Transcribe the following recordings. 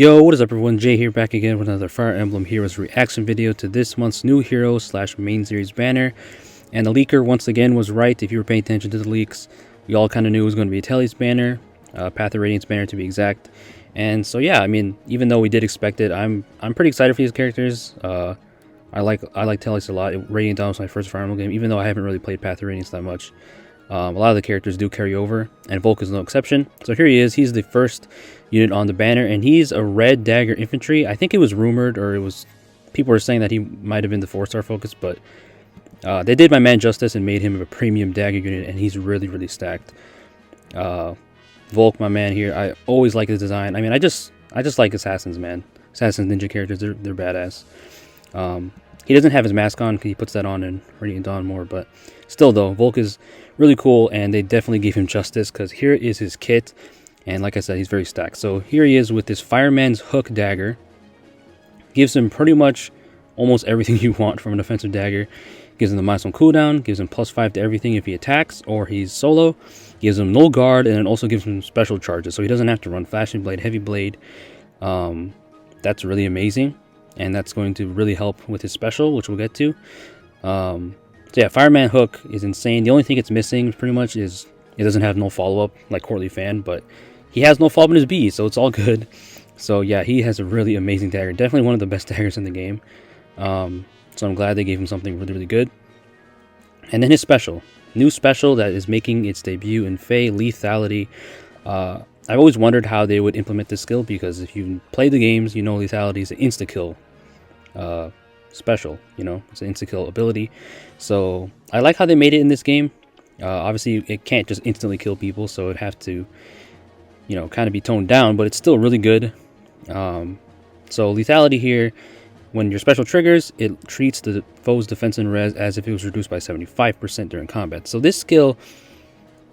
Yo, what is up everyone, Jay here, back again with another Fire Emblem Heroes reaction video to this month's new hero / main series banner. And the leaker once again was right. If you were paying attention to the leaks, we all kind of knew it was going to be Telly's banner, Path of Radiance banner to be exact. And so yeah, I mean, even though we did expect it, I'm pretty excited for these characters. I like Telly's a lot. Radiant Dawn was my first Fire Emblem game, even though I haven't really played Path of Radiance that much. A lot of the characters do carry over, and Volke is no exception. So here he is. He's the first unit on the banner, and he's a red dagger infantry. I think it was rumored, or people were saying that he might have been the 4-star focus, but they did my man justice and made him a premium dagger unit, and he's really stacked. Volke, my man here, I always like his design. I mean, I just like assassins, man. Assassins, ninja characters, they're badass. He doesn't have his mask on because he puts that on in Radiant Dawn more, but still though, Volke is really cool, and they definitely gave him justice because here is his kit, and like I said, he's very stacked. So here he is with this Fireman's Hook dagger. Gives him pretty much almost everything you want from an offensive dagger. Gives him the -1 cooldown, gives him +5 to everything if he attacks or he's solo, gives him null guard, and it also gives him special charges, so he doesn't have to run Flashing Blade, Heavy Blade. That's really amazing, and that's going to really help with his special, which we'll get to. So yeah, Fireman Hook is insane. The only thing it's missing pretty much is it doesn't have no follow-up like Courtly Fan, but he has no follow-up in his B, so it's all good. So yeah, he has a really amazing dagger. Definitely one of the best daggers in the game. So I'm glad they gave him something really good. And then his special. New special that is making its debut in FEH, Lethality. I've always wondered how they would implement this skill, because if you play the games, you know Lethality is an insta-kill special, you know, it's an insta-kill ability. So I like how they made it in this game. Obviously it can't just instantly kill people, so it'd have to, you know, kind of be toned down, but it's still really good. So Lethality here, when your special triggers, it treats the foe's defense and res as if it was reduced by 75% during combat. So this skill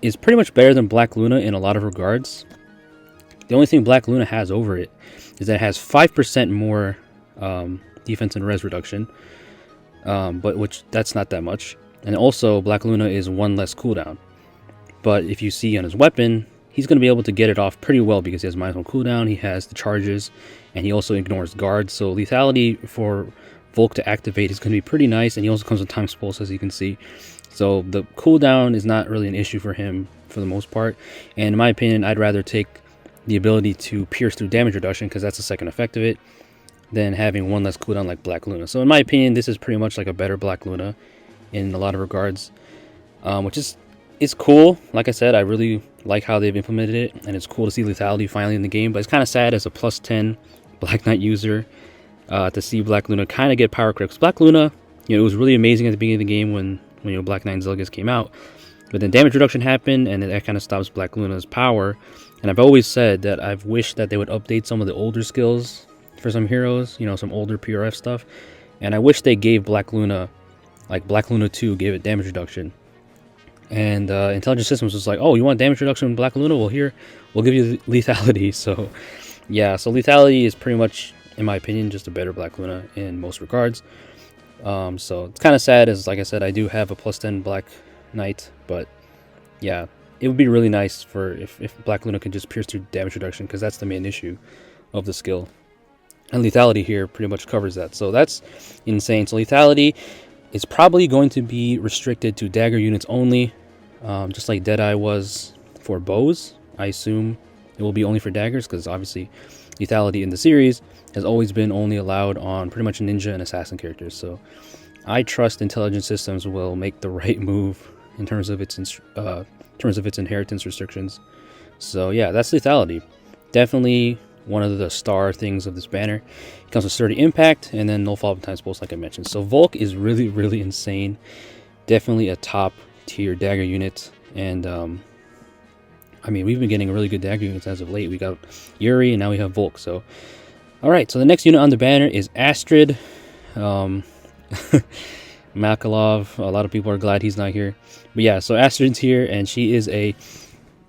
is pretty much better than Black Luna in a lot of regards. The only thing Black Luna has over it is that it has 5% more defense and res reduction, but which that's not that much. And also Black Luna is 1 less cooldown, but if you see on his weapon, he's going to be able to get it off pretty well because he has -1 cooldown, he has the charges, and he also ignores guards. So Lethality for Volke to activate is going to be pretty nice, and he also comes with Time's Pulse, as you can see. So the cooldown is not really an issue for him for the most part, and in my opinion, I'd rather take the ability to pierce through damage reduction, because that's the second effect of it, than having 1 less cooldown like Black Luna. So in my opinion, this is pretty much like a better Black Luna in a lot of regards, which is cool. Like I said, I really like how they've implemented it, and it's cool to see Lethality finally in the game, but it's kind of sad as a +10 Black Knight user to see Black Luna kind of get power creeps. Black Luna, you know, it was really amazing at the beginning of the game when you know, Black Knight Zilgas came out, but then damage reduction happened, and that kind of stops Black Luna's power. And I've always said that I've wished that they would update some of the older skills for some heroes, you know, some older PRF stuff, and I wish they gave Black Luna, like Black Luna 2 gave it damage reduction, and Intelligent Systems was like, oh, you want damage reduction in Black Luna? Well, here, we'll give you Lethality. So yeah, so Lethality is pretty much, in my opinion, just a better Black Luna in most regards. So it's kind of sad, as like I said, I do have a +10 Black Knight, but yeah, it would be really nice for if Black Luna could just pierce through damage reduction, because that's the main issue of the skill. And Lethality here pretty much covers that. So that's insane. So Lethality is probably going to be restricted to dagger units only, just like Deadeye was for bows. I assume it will be only for daggers, because obviously Lethality in the series has always been only allowed on pretty much ninja and assassin characters. So I trust Intelligent Systems will make the right move in terms of its inheritance restrictions. So yeah, that's Lethality. Definitely one of the star things of this banner. It comes with sturdy impact, and then no follow-up Time's Pulse, like I mentioned. So Volke is really insane. Definitely a top tier dagger unit, and I mean, we've been getting really good dagger units as of late. We got Yuri, and now we have Volke. So alright, so the next unit on the banner is Astrid. Makalov, a lot of people are glad he's not here, but yeah, so Astrid's here, and she is a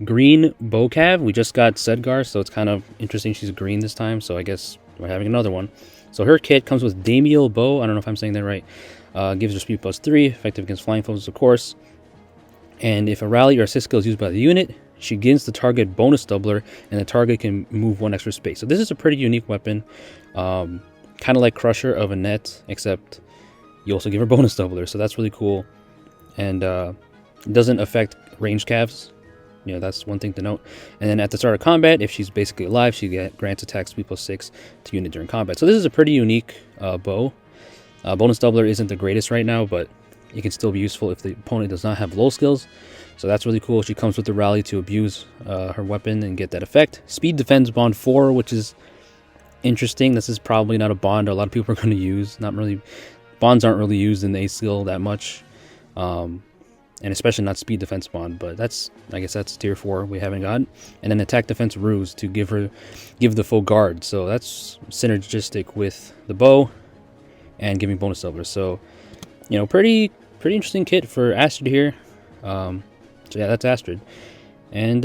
green Bocav. We just got Sedgar, so it's kind of interesting she's green this time, so I guess we're having another one. So her kit comes with Damiel Bow, I don't know if I'm saying that right, gives her speed +3, effective against flying foes, of course, and if a rally or assist skill is used by the unit, she gains the target bonus doubler, and the target can move 1 extra space. So this is a pretty unique weapon, kind of like Crusher of Annette, except you also give her bonus doubler. So that's really cool, and it doesn't affect range calves. You know, that's one thing to note. And then at the start of combat, if she's basically alive, she grants attack speed +6 to unit during combat. So this is a pretty unique bow. Bonus doubler isn't the greatest right now, but it can still be useful if the opponent does not have low skills. So that's really cool. She comes with the rally to abuse her weapon and get that effect. Speed defense bond 4, which is interesting. This is probably not a bond a lot of people are going to use. Not really, bonds aren't really used in the A skill that much. And especially not speed defense bond, but that's, I guess that's tier 4 we haven't gotten. And then attack defense ruse to give the foe guard. So that's synergistic with the bow and giving bonus doubler. So, you know, pretty interesting kit for Astrid here. So yeah, that's Astrid. And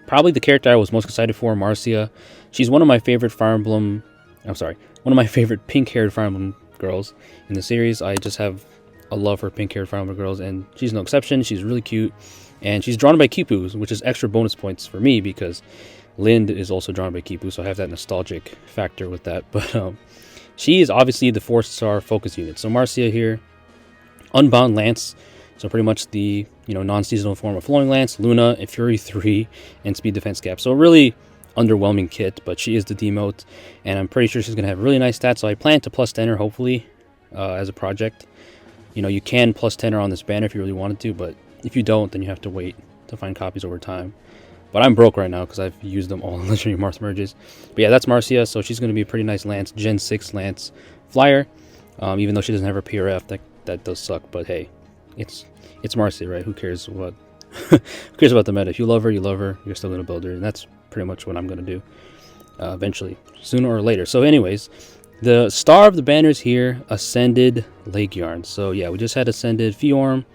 probably the character I was most excited for, Marcia. She's one of my favorite Fire Emblem, one of my favorite pink-haired Fire Emblem girls in the series. I just have a love for pink-haired Fire Emblem girls, and she's no exception. She's really cute, and she's drawn by Kipu, which is extra bonus points for me because Lind is also drawn by Kipu, so I have that nostalgic factor with that. But she is obviously the 4-star focus unit. So Marcia here, Unbound Lance, so pretty much the non-seasonal form of Flowing Lance, Luna, and Fury 3, and Speed Defense Gap. So a really underwhelming kit, but she is the demote, and I'm pretty sure she's going to have really nice stats, so I plan to +10 her, hopefully, as a project. You know, you can +10 her on this banner if you really wanted to, but if you don't, then you have to wait to find copies over time. But I'm broke right now because I've used them all in Legendary Marth merges. But yeah, that's Marcia, so she's going to be a pretty nice Lance, Gen 6 Lance flyer. Even though she doesn't have her PRF, that does suck, but hey, it's Marcia, right? Who cares what? Who cares about the meta? If you love her, you love her. You're still going to build her, and that's pretty much what I'm going to do eventually, sooner or later. So anyways, the star of the banners here, Ascended Laegjarn. So yeah, we just had Ascended Fjorm,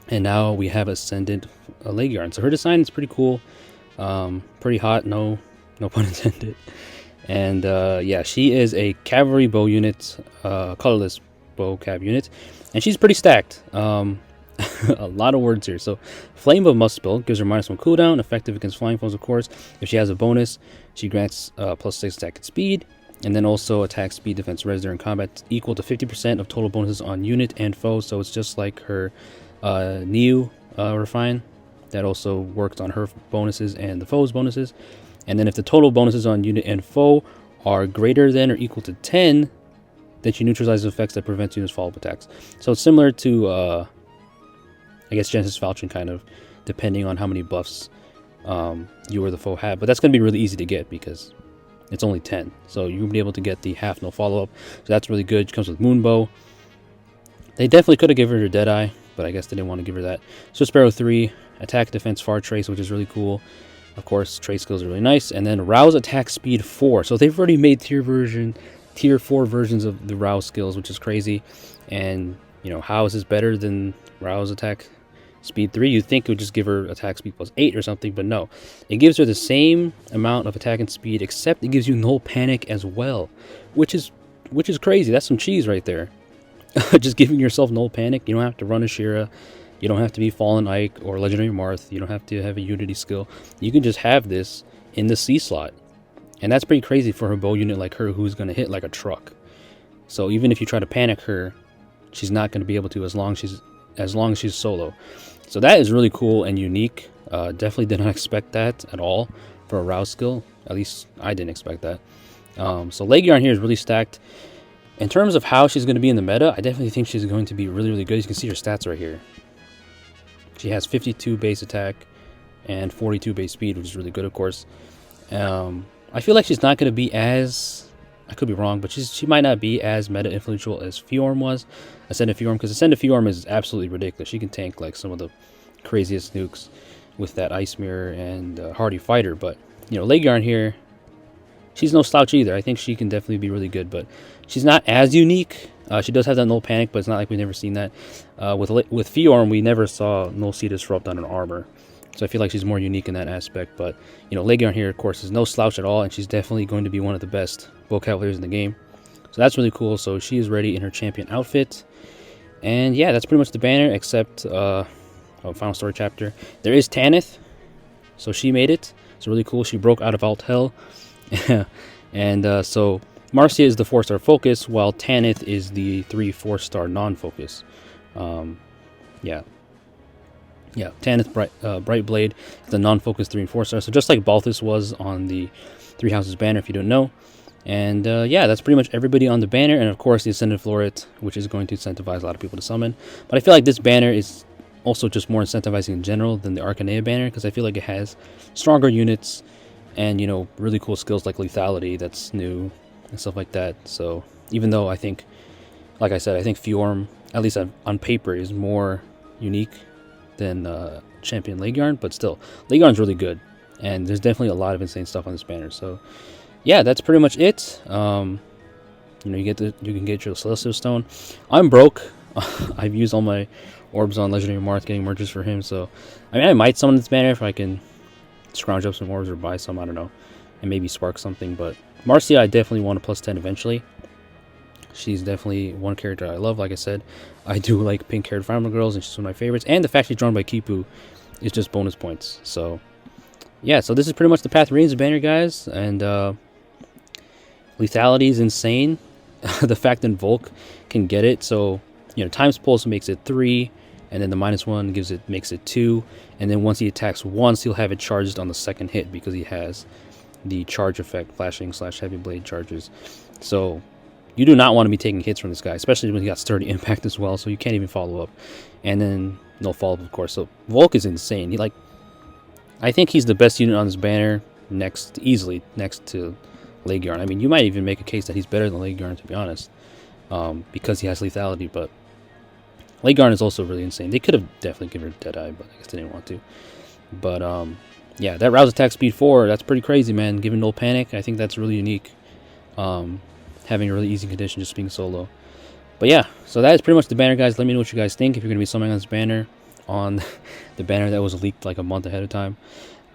and now we have Ascended Laegjarn. So her design is pretty cool, pretty hot, no pun intended. And yeah, she is a cavalry bow unit, colorless bow cav unit, and she's pretty stacked. A lot of words here. So Flame of Muspel gives her -1 cooldown, effective against flying foes, of course. If she has a bonus, she grants +6 attack and speed, and then also attack, speed, defense, res during combat equal to 50% of total bonuses on unit and foe. So it's just like her Neo Refine that also worked on her bonuses and the foe's bonuses. And then if the total bonuses on unit and foe are greater than or equal to 10, then she neutralizes effects that prevent units follow-up attacks. So it's similar to I guess Genesis Falchion, kind of, depending on how many buffs you or the foe have. But that's going to be really easy to get because it's only 10. So you'll be able to get the half no follow-up. So that's really good. She comes with Moonbow. They definitely could have given her Deadeye, but I guess they didn't want to give her that. So Sparrow 3, attack, defense, far trace, which is really cool. Of course, trace skills are really nice. And then Rouse attack speed 4. So they've already made tier 4 versions of the Rouse skills, which is crazy. And, you know, how is this better than Rouse attack speed 3? You'd think it would just give her attack speed +8 or something, but no. It gives her the same amount of attack and speed, except it gives you null panic as well, which is crazy. That's some cheese right there. Just giving yourself null panic. You don't have to run a Shira. You don't have to be Fallen Ike or Legendary Marth. You don't have to have a Unity skill. You can just have this in the C slot. And that's pretty crazy for a bow unit like her, who's going to hit like a truck. So even if you try to panic her, she's not going to be able to as long as she's solo. So that is really cool and unique. Definitely did not expect that at all for a Rouse skill. At least I didn't expect that. So Laegjarn here is really stacked. In terms of how she's going to be in the meta, I definitely think she's going to be really, really good. You can see her stats right here. She has 52 base attack and 42 base speed, which is really good, of course. I feel like she's not going to be as... I could be wrong, but she might not be as meta influential as Fjorm was. Ascended Fjorm, because Ascended Fjorm is absolutely ridiculous. She can tank like some of the craziest nukes with that Ice Mirror and Hardy Fighter. But, you know, Laegjarn here, she's no slouch either. I think she can definitely be really good, but she's not as unique. She does have that null panic, but it's not like we've never seen that. With Fjorm, we never saw null C disrupt on an armor. So I feel like she's more unique in that aspect. But, you know, Laegjarn here, of course, is no slouch at all, and she's definitely going to be one of the best bow cavaliers in the game. So that's really cool. So she is ready in her champion outfit. And yeah, that's pretty much the banner, except final story chapter. There is Tanith, so she made it. It's really cool. She broke out of alt hell, and so Marcia is the 4-star focus, while Tanith is the 3-4-star non-focus. Yeah, Tanith Bright Blade, the non-focus 3 and 4-star. So just like Balthus was on the 3 Houses banner, if you don't know. And yeah, that's pretty much everybody on the banner, and of course the Ascended Floret, which is going to incentivize a lot of people to summon. But I feel like this banner is also just more incentivizing in general than the Arcanea banner, because I feel like it has stronger units and, you know, really cool skills like lethality that's new and stuff like that. So even though I think, like I said, I think Fjorm, at least on paper, is more unique than Champion Laegjarn, but still, Laegjarn's really good, and there's definitely a lot of insane stuff on this banner. So yeah, that's pretty much it. You know, you can get your Celestial Stone. I'm broke. I've used all my orbs on Legendary Marth getting merges for him, so I mean, I might summon this banner if I can scrounge up some orbs or buy some, I don't know, and maybe spark something. But Marcia, I definitely want a +10 eventually. She's definitely one character I love. Like I said, I do like pink-haired farmer girls, and she's one of my favorites. And the fact she's drawn by Kipu is just bonus points. So yeah, so this is pretty much the Path Radiance banner, guys. And lethality is insane. The fact that Volke can get it, so you know, Time's Pulse makes it 3, and then the -1 makes it 2, and then once he attacks once, he'll have it charged on the second hit because he has the charge effect, flashing / heavy blade charges. So you do not want to be taking hits from this guy, especially when he got sturdy impact as well, so you can't even follow up. And then no follow up, of course. So Volke is insane. I think he's the best unit on this banner, easily next to Laegjarn. I mean, you might even make a case that he's better than Laegjarn, to be honest, because he has lethality. But Laegjarn is also really insane. They could have definitely given her Deadeye, but I guess they didn't want to. But yeah, that rouse attack speed 4, that's pretty crazy, man. Given no panic, I think that's really unique. Having a really easy condition, just being solo. But yeah, so that is pretty much the banner, guys. Let me know what you guys think if you're going to be summoning on this banner, on the banner that was leaked like a month ahead of time.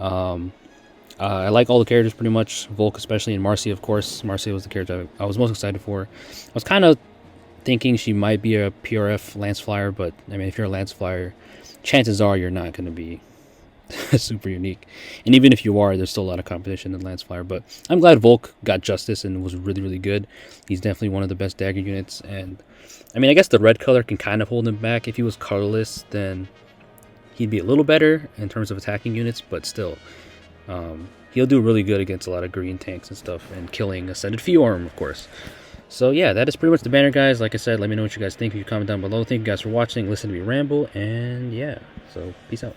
I like all the characters pretty much, Volke especially, and Marcia, of course. Marcia was the character I was most excited for. I was kind of thinking she might be a PRF Lance Flyer, but I mean, if you're a Lance Flyer, chances are you're not going to be super unique. And even if you are, there's still a lot of competition in Lance Flyer. But I'm glad Volke got justice and was really, really good. He's definitely one of the best dagger units. And I mean, I guess the red color can kind of hold him back. If he was colorless, then he'd be a little better in terms of attacking units, but still, he'll do really good against a lot of green tanks and stuff, and killing Ascended Fjorm, of course. So yeah, that is pretty much the banner, guys. Like I said, let me know what you guys think. If you comment down below. Thank you guys for watching. Listen to me ramble, and yeah, so peace out.